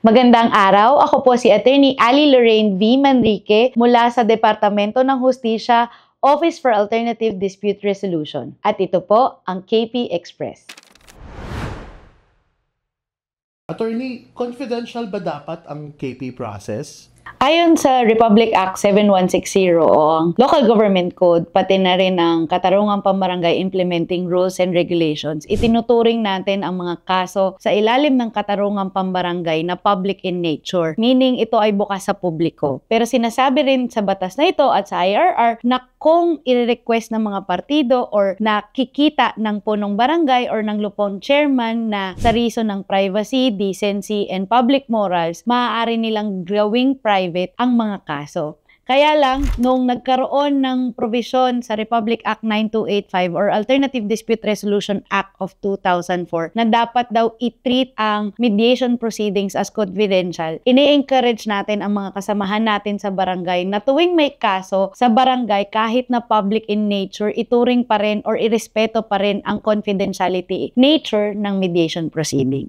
Magandang araw, ako po si Attorney Ali Lorraine V. Manrique mula sa Departamento ng Hustisya, Office for Alternative Dispute Resolution. At ito po ang KP Express. Attorney, confidential ba dapat ang KP process? Ayon sa Republic Act 7160 o ang Local Government Code, pati na rin ang Katarungang Pambarangay Implementing Rules and Regulations, itinuturing natin ang mga kaso sa ilalim ng Katarungang Pambarangay na public in nature, meaning ito ay bukas sa publiko. Pero sinasabi rin sa batas na ito at sa IRR na kung i-request ng mga partido or nakikita ng punong barangay or ng lupon chairman na sa reason ng privacy, decency, and public morals, maaari nilang gawing private ang mga kaso. Kaya lang, nung nagkaroon ng provision sa Republic Act 9285 or Alternative Dispute Resolution Act of 2004 na dapat daw i-treat ang mediation proceedings as confidential, ini-encourage natin ang mga kasamahan natin sa barangay na tuwing may kaso sa barangay kahit na public in nature, ituring pa rin or irespeto pa rin ang confidentiality nature ng mediation proceeding.